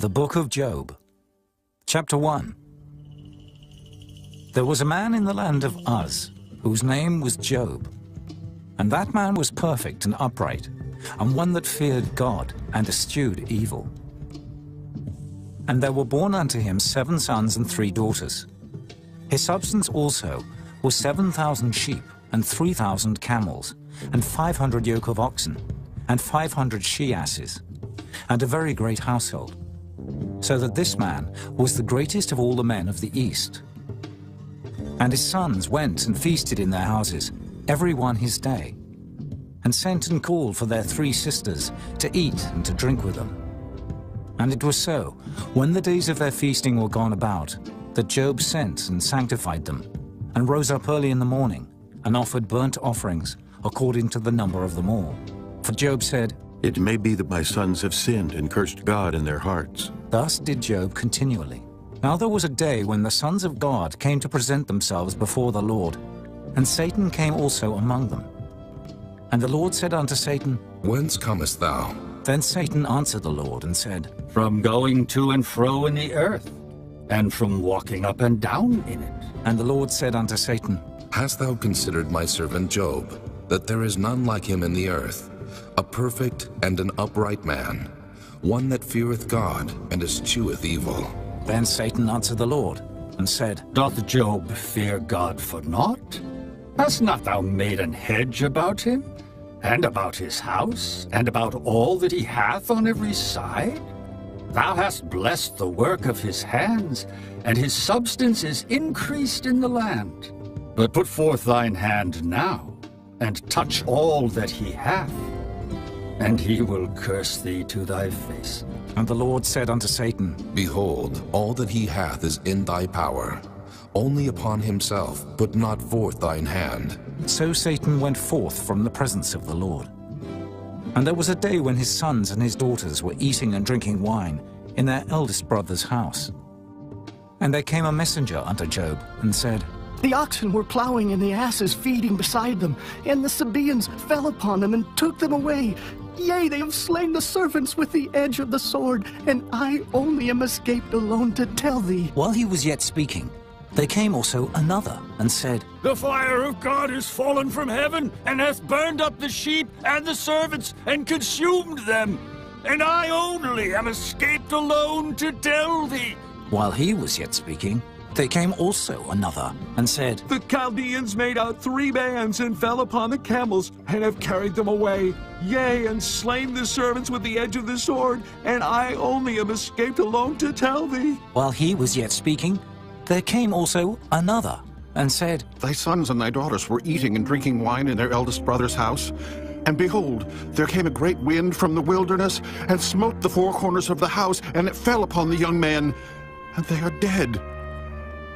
The Book of Job, Chapter 1. There was a man in the land of Uz, whose name was Job. And that man was perfect and upright, and one that feared God and eschewed evil. And there were born unto him 7 sons and 3 daughters. His substance also was 7,000 sheep, and 3,000 camels, and 500 yoke of oxen, and 500 she-asses, and a very great household. So that this man was the greatest of all the men of the east. And his sons went and feasted in their houses, every one his day, and sent and called for their 3 sisters to eat and to drink with them. And it was so, when the days of their feasting were gone about, that Job sent and sanctified them, and rose up early in the morning, and offered burnt offerings according to the number of them all. For Job said, "It may be that my sons have sinned and cursed God in their hearts." Thus did Job continually. Now there was a day when the sons of God came to present themselves before the Lord, and Satan came also among them. And the Lord said unto Satan, Whence comest thou? Then Satan answered the Lord and said, From going to and fro in the earth, and from walking up and down in it. And the Lord said unto Satan, Hast thou considered my servant Job, that there is none like him in the earth, a perfect and an upright man, one that feareth God and escheweth evil? Then Satan answered the Lord and said, Doth Job fear God for naught? Hast not thou made an hedge about him, and about his house, and about all that he hath on every side? Thou hast blessed the work of his hands, and his substance is increased in the land. But put forth thine hand now, and touch all that he hath, and he will curse thee to thy face. And the Lord said unto Satan, Behold, all that he hath is in thy power. Only upon himself put not forth thine hand. So Satan went forth from the presence of the Lord. And there was a day when his sons and his daughters were eating and drinking wine in their eldest brother's house. And there came a messenger unto Job, and said, The oxen were plowing and the asses feeding beside them, and the Sabaeans fell upon them and took them away. Yea, they have slain the servants with the edge of the sword, and I only am escaped alone to tell thee. While he was yet speaking, there came also another, and said, The fire of God is fallen from heaven, and hath burned up the sheep and the servants, and consumed them. And I only am escaped alone to tell thee. While he was yet speaking, there came also another, and said, The Chaldeans made out 3 bands, and fell upon the camels, and have carried them away. Yea, and slain the servants with the edge of the sword, and I only am escaped alone to tell thee. While he was yet speaking, there came also another, and said, Thy sons and thy daughters were eating and drinking wine in their eldest brother's house. And behold, there came a great wind from the wilderness, and smote the 4 corners of the house, and it fell upon the young men, and they are dead.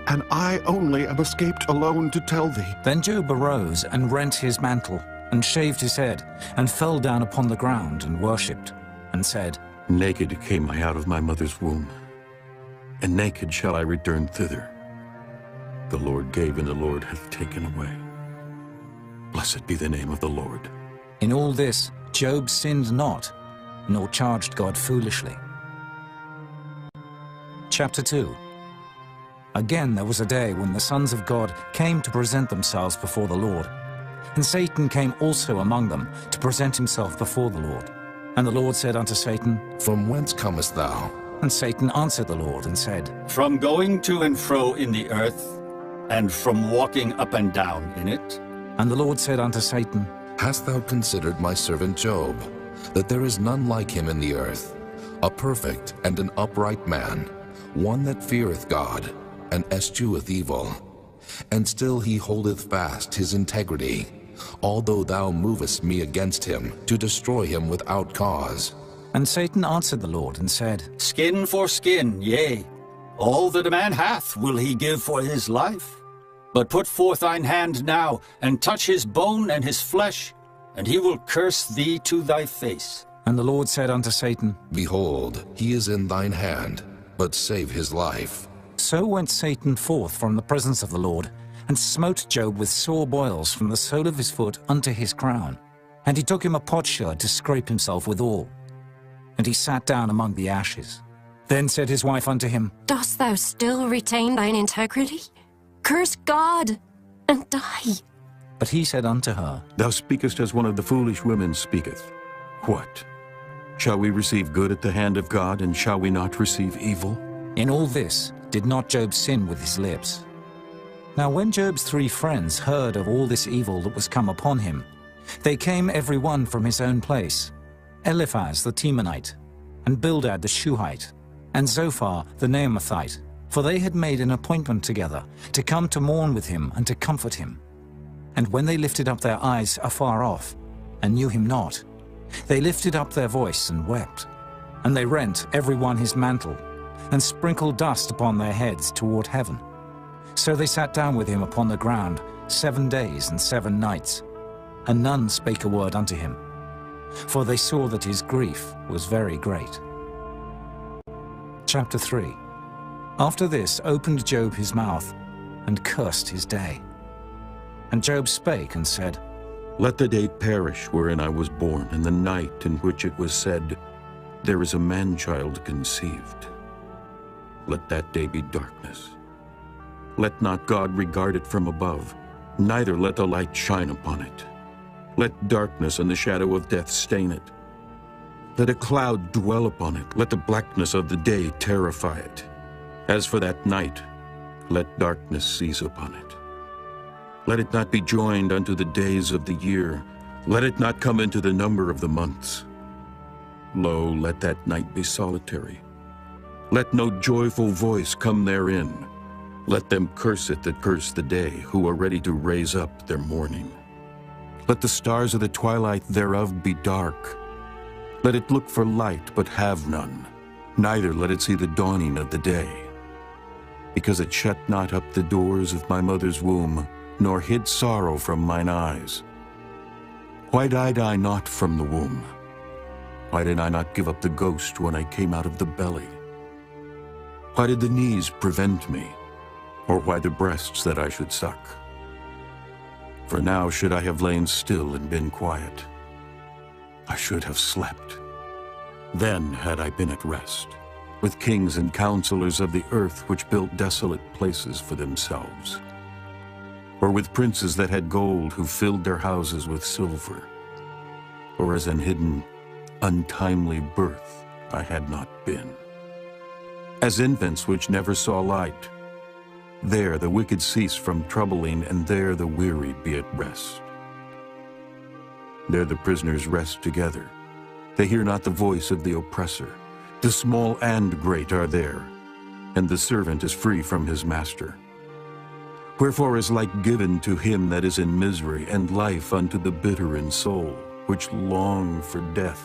And I only am escaped alone to tell thee. Then Job arose and rent his mantle, and shaved his head, and fell down upon the ground, and worshipped, and said, Naked came I out of my mother's womb, and naked shall I return thither. The Lord gave, and the Lord hath taken away. Blessed be the name of the Lord. In all this Job sinned not, nor charged God foolishly. Chapter 2. Again there was a day when the sons of God came to present themselves before the Lord. And Satan came also among them to present himself before the Lord. And the Lord said unto Satan, From whence comest thou? And Satan answered the Lord and said, From going to and fro in the earth, and from walking up and down in it. And the Lord said unto Satan, Hast thou considered my servant Job, that there is none like him in the earth, a perfect and an upright man, one that feareth God, and escheweth evil? And still he holdeth fast his integrity, although thou movest me against him, to destroy him without cause. And Satan answered the Lord and said, Skin for skin, yea, all that a man hath will he give for his life. But put forth thine hand now, and touch his bone and his flesh, and he will curse thee to thy face. And the Lord said unto Satan, Behold, he is in thine hand, but save his life. So went Satan forth from the presence of the Lord, and smote Job with sore boils from the sole of his foot unto his crown. And he took him a potsherd to scrape himself withal. And he sat down among the ashes. Then said his wife unto him, Dost thou still retain thine integrity? Curse God and die. But he said unto her, Thou speakest as one of the foolish women speaketh. What? Shall we receive good at the hand of God, and shall we not receive evil? In all this did not Job sin with his lips. Now when Job's 3 friends heard of all this evil that was come upon him, they came every one from his own place, Eliphaz the Temanite, and Bildad the Shuhite, and Zophar the Naamathite, for they had made an appointment together to come to mourn with him and to comfort him. And when they lifted up their eyes afar off, and knew him not, they lifted up their voice and wept. And they rent every one his mantle, and sprinkled dust upon their heads toward heaven. So they sat down with him upon the ground 7 days and 7 nights, and none spake a word unto him, for they saw that his grief was very great. Chapter 3. After this opened Job his mouth, and cursed his day. And Job spake and said, Let the day perish wherein I was born, and the night in which it was said, There is a man-child conceived. Let that day be darkness. Let not God regard it from above, neither let the light shine upon it. Let darkness and the shadow of death stain it. Let a cloud dwell upon it, let the blackness of the day terrify it. As for that night, let darkness seize upon it. Let it not be joined unto the days of the year. Let it not come into the number of the months. Lo, let that night be solitary. Let no joyful voice come therein. Let them curse it that curse the day, who are ready to raise up their mourning. Let the stars of the twilight thereof be dark. Let it look for light, but have none. Neither let it see the dawning of the day. Because it shut not up the doors of my mother's womb, nor hid sorrow from mine eyes. Why died I not from the womb? Why did I not give up the ghost when I came out of the belly? Why did the knees prevent me, or why the breasts that I should suck? For now should I have lain still and been quiet. I should have slept. Then had I been at rest, with kings and counselors of the earth which built desolate places for themselves. Or with princes that had gold, who filled their houses with silver. Or as an hidden, untimely birth I had not been. As infants which never saw light, there the wicked cease from troubling, and there the weary be at rest. There the prisoners rest together. They hear not the voice of the oppressor. The small and great are there, and the servant is free from his master. Wherefore is light given to him that is in misery, and life unto the bitter in soul, which long for death,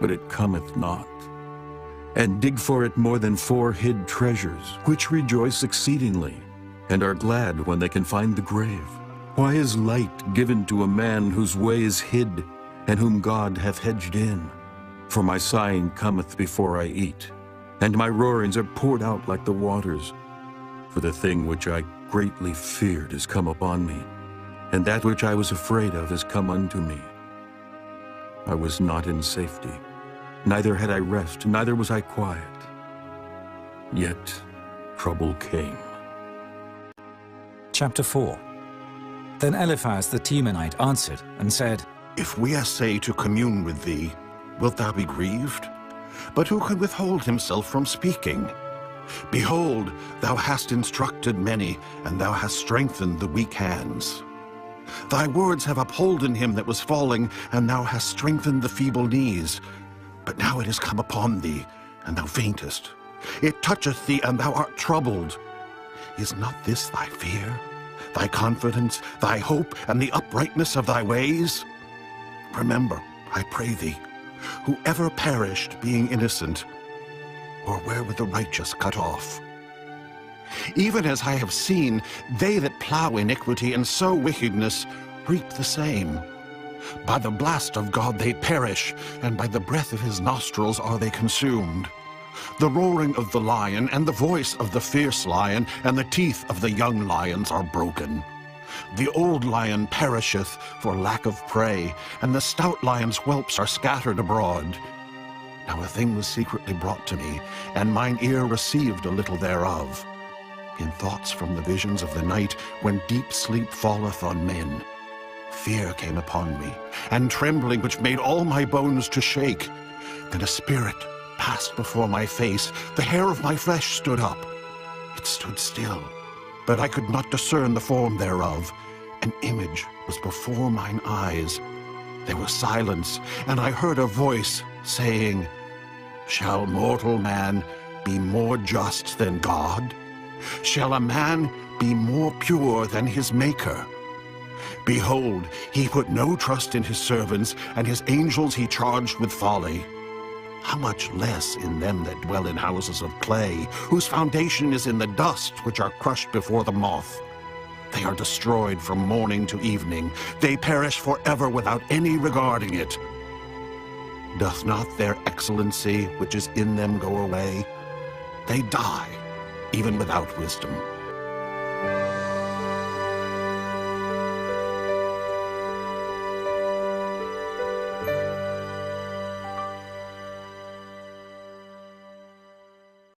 but it cometh not, and dig for it more than 4 hid treasures, which rejoice exceedingly, and are glad when they can find the grave. Why is light given to a man whose way is hid, and whom God hath hedged in? For my sighing cometh before I eat, and my roarings are poured out like the waters. For the thing which I greatly feared is come upon me, and that which I was afraid of is come unto me. I was not in safety, neither had I rest, neither was I quiet. Yet trouble came. Chapter 4. Then Eliphaz the Temanite answered and said, If we essay to commune with thee, wilt thou be grieved? But who can withhold himself from speaking? Behold, thou hast instructed many, and thou hast strengthened the weak hands. Thy words have upholden him that was falling, and thou hast strengthened the feeble knees. But now it is come upon thee, and thou faintest. It toucheth thee, and thou art troubled. Is not this thy fear, thy confidence, thy hope, and the uprightness of thy ways? Remember, I pray thee, who ever perished being innocent, or where were the righteous cut off? Even as I have seen, they that plow iniquity and sow wickedness reap the same. By the blast of God they perish, and by the breath of his nostrils are they consumed. The roaring of the lion, and the voice of the fierce lion, and the teeth of the young lions are broken. The old lion perisheth for lack of prey, and the stout lion's whelps are scattered abroad. Now a thing was secretly brought to me, and mine ear received a little thereof. In thoughts from the visions of the night, when deep sleep falleth on men, fear came upon me, and trembling which made all my bones to shake. Then a spirit passed before my face, the hair of my flesh stood up. It stood still, but I could not discern the form thereof. An image was before mine eyes. There was silence, and I heard a voice saying, Shall mortal man be more just than God? Shall a man be more pure than his Maker? Behold, he put no trust in his servants, and his angels he charged with folly. How much less in them that dwell in houses of clay, whose foundation is in the dust, which are crushed before the moth. They are destroyed from morning to evening. They perish forever without any regarding it. Doth not their excellency which is in them go away? They die, even without wisdom.